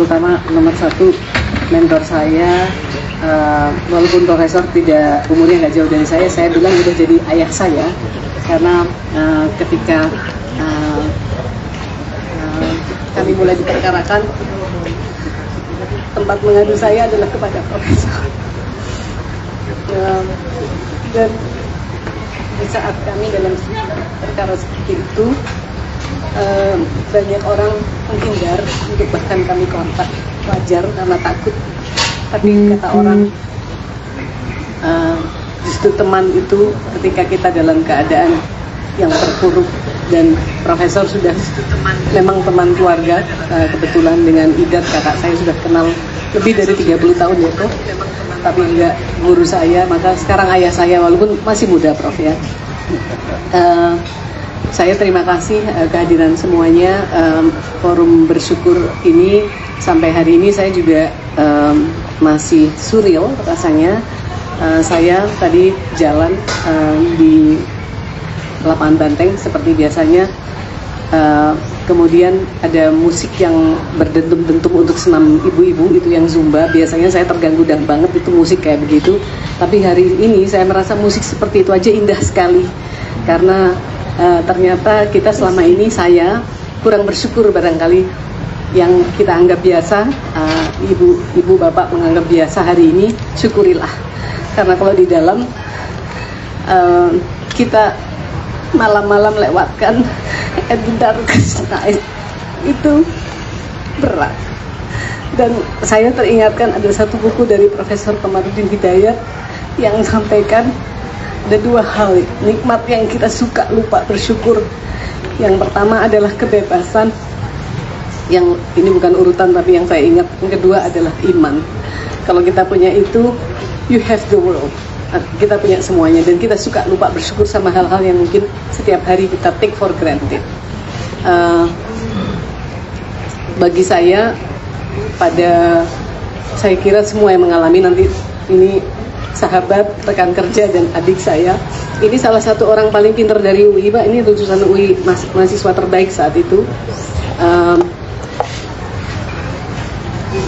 terutama nomor satu mentor saya, walaupun profesor tidak umurnya nggak jauh dari saya bilang udah jadi ayah saya, karena ketika kami mulai diperkarakan, tempat mengadu saya adalah kepada profesor. Dan di saat kami dalam perkara seperti itu, banyak orang menghindar untuk bahkan kami kontak, wajar karena takut. Tapi kata orang, justru teman itu ketika kita dalam keadaan yang terpuruk, dan profesor sudah memang teman keluarga, kebetulan dengan Idat kakak saya sudah kenal lebih dari 30 tahun ya Prof, tapi enggak guru saya, maka sekarang ayah saya walaupun masih muda Prof ya. Saya terima kasih kehadiran semuanya. Forum bersyukur ini sampai hari ini saya juga masih surreal rasanya. Saya tadi jalan di lapangan Banteng seperti biasanya, kemudian ada musik yang berdentum-dentum untuk senam ibu-ibu, itu yang Zumba. Biasanya saya terganggu banget itu musik kayak begitu, tapi hari ini saya merasa musik seperti itu aja indah sekali, karena ternyata kita selama ini saya kurang bersyukur barangkali. Yang kita anggap biasa, ibu bapak menganggap biasa, hari ini syukurilah, karena kalau di dalam kita malam-malam lewatkan at the darkest night itu berat. Dan saya teringatkan ada satu buku dari Profesor Kamarudin Hidayat yang sampaikan ada dua hal nikmat yang kita suka lupa bersyukur. Yang pertama adalah kebebasan, yang ini bukan urutan tapi yang saya ingat. Yang kedua adalah iman. Kalau kita punya itu, you have the world. Kita punya semuanya, dan kita suka lupa bersyukur sama hal-hal yang mungkin setiap hari kita take for granted. Bagi saya kira semua yang mengalami, nanti ini sahabat, rekan kerja, dan adik saya, ini salah satu orang paling pintar dari UI Pak, ini lulusan UI, mahasiswa terbaik saat itu.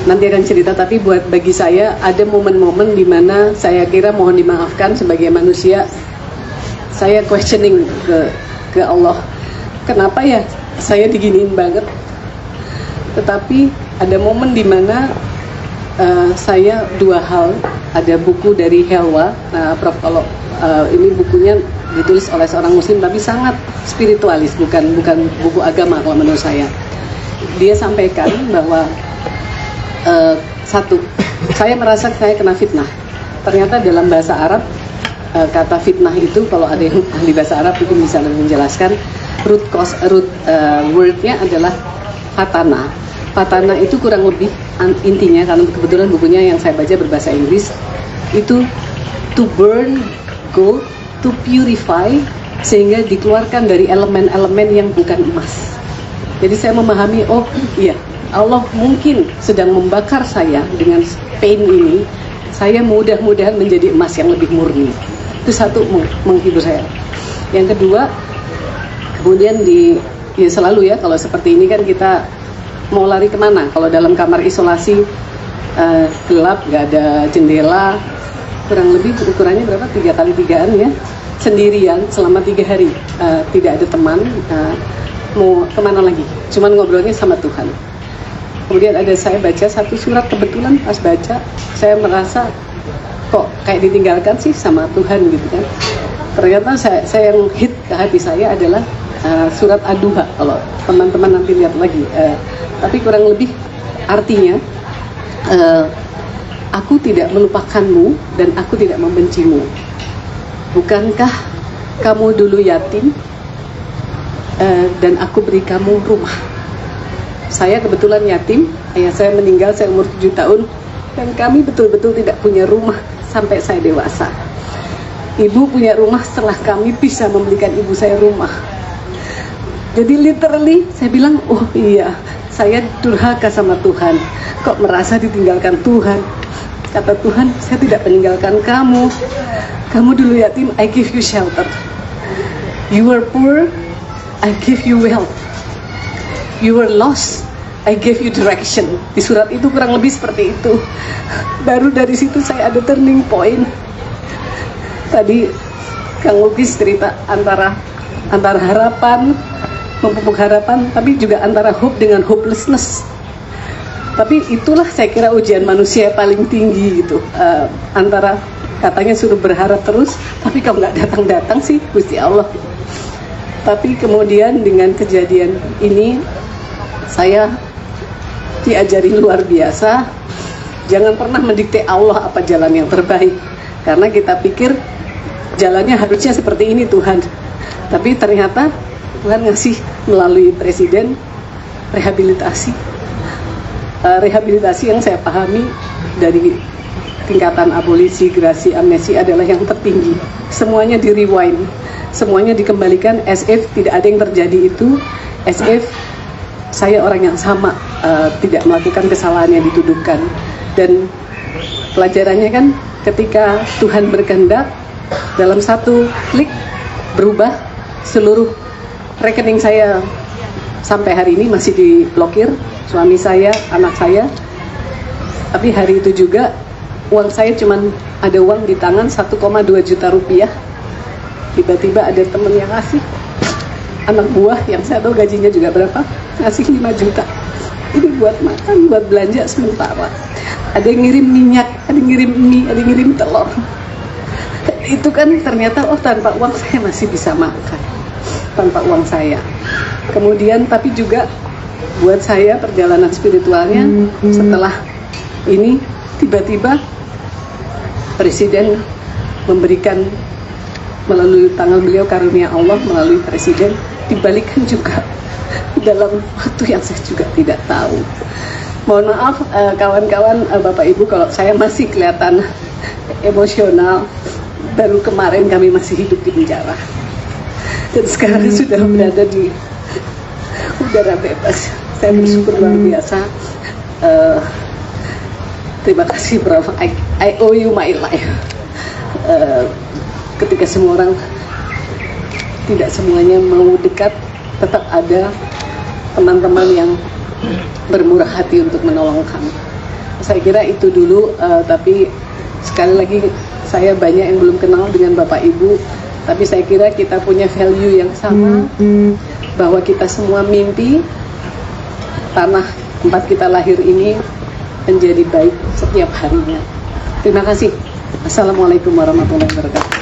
Nanti akan cerita, tapi bagi saya ada momen-momen di mana saya kira, mohon dimaafkan sebagai manusia, saya questioning ke Allah, kenapa ya saya diginiin banget. Tetapi ada momen di mana saya dua hal, ada buku dari Helwa, Prof, kalau ini bukunya ditulis oleh seorang muslim tapi sangat spiritualis, bukan buku agama kalau menurut saya. Dia sampaikan bahwa satu, saya merasa saya kena fitnah. Ternyata dalam bahasa Arab, kata fitnah itu, kalau ada yang ahli bahasa Arab itu bisa lebih menjelaskan, root wordnya adalah fatana. Fatana itu kurang lebih intinya, karena kebetulan bukunya yang saya baca berbahasa Inggris, itu to burn gold, to purify, sehingga dikeluarkan dari elemen-elemen yang bukan emas. Jadi saya memahami, oh iya, Allah mungkin sedang membakar saya dengan pain ini, saya mudah-mudahan menjadi emas yang lebih murni. Itu satu, menghibur saya. Yang kedua, kemudian ya selalu ya, kalau seperti ini kan kita mau lari kemana? Kalau dalam kamar isolasi gelap, nggak ada jendela, kurang lebih ukurannya berapa? 3x3-an ya, sendirian selama 3 hari, tidak ada teman, mau kemana lagi? Cuman ngobrolnya sama Tuhan. Kemudian ada saya baca satu surat, kebetulan pas baca saya merasa kok kayak ditinggalkan sih sama Tuhan gitu kan. Ternyata saya yang hit ke hati saya adalah surat Ad-Duha, kalau teman-teman nanti lihat lagi. Tapi kurang lebih artinya, aku tidak melupakanmu dan aku tidak membencimu. Bukankah kamu dulu yatim dan aku beri kamu rumah? Saya kebetulan yatim, ayah saya meninggal saya umur 7 tahun, dan kami betul-betul tidak punya rumah sampai saya dewasa. Ibu punya rumah setelah kami bisa membelikan ibu saya rumah. Jadi literally saya bilang, oh iya, saya durhaka sama Tuhan, kok merasa ditinggalkan Tuhan. Kata Tuhan, saya tidak meninggalkan kamu. Kamu dulu yatim, I give you shelter. You were poor, I give you wealth. You were lost, I gave you direction. Di surat itu kurang lebih seperti itu. Baru dari situ saya ada turning point. Tadi Kang Lukis cerita antara harapan, memupuk harapan, tapi juga antara hope dengan hopelessness. Tapi itulah saya kira ujian manusia paling tinggi gitu. Antara katanya suruh berharap terus, tapi kalau nggak datang-datang sih Gusti Allah. Tapi kemudian dengan kejadian ini saya diajari luar biasa, jangan pernah mendikte Allah apa jalan yang terbaik, karena kita pikir jalannya harusnya seperti ini Tuhan, tapi ternyata Tuhan ngasih melalui presiden rehabilitasi yang saya pahami dari tingkatan abolisi, gerasi, amnesti adalah yang tertinggi. Semuanya di rewind, semuanya dikembalikan as if tidak ada yang terjadi itu, as if saya orang yang sama, tidak melakukan kesalahan yang dituduhkan. Dan pelajarannya kan ketika Tuhan berkehendak, dalam satu klik berubah seluruh rekening saya sampai hari ini masih diblokir, suami saya, anak saya. Tapi hari itu juga uang saya cuman ada uang di tangan 1,2 juta rupiah. Tiba-tiba ada temen yang ngasih, anak buah yang saya tahu gajinya juga berapa, ngasih 5 juta. Ini buat makan, buat belanja sementara. Ada yang ngirim minyak, ada yang ngirim mie, ada yang ngirim telur. Itu kan ternyata tanpa uang saya masih bisa makan, tanpa uang saya. Kemudian tapi juga buat saya perjalanan spiritualnya setelah ini tiba-tiba Presiden memberikan melalui tangan beliau karunia Allah melalui Presiden, dibalikan juga dalam waktu yang saya juga tidak tahu. Mohon maaf kawan-kawan, Bapak Ibu kalau saya masih kelihatan emosional. Baru kemarin kami masih hidup di penjara dan sekarang sudah berada di udara bebas. Saya bersyukur luar biasa. Terima kasih Prof. I owe you my life. Ketika semua orang tidak semuanya mau dekat, tetap ada teman-teman yang bermurah hati untuk menolong kami. Saya kira itu dulu, tapi sekali lagi saya banyak yang belum kenal dengan Bapak Ibu, tapi saya kira kita punya value yang sama, bahwa kita semua mimpi tanah tempat kita lahir ini menjadi baik setiap harinya. Terima kasih. Assalamualaikum warahmatullahi wabarakatuh.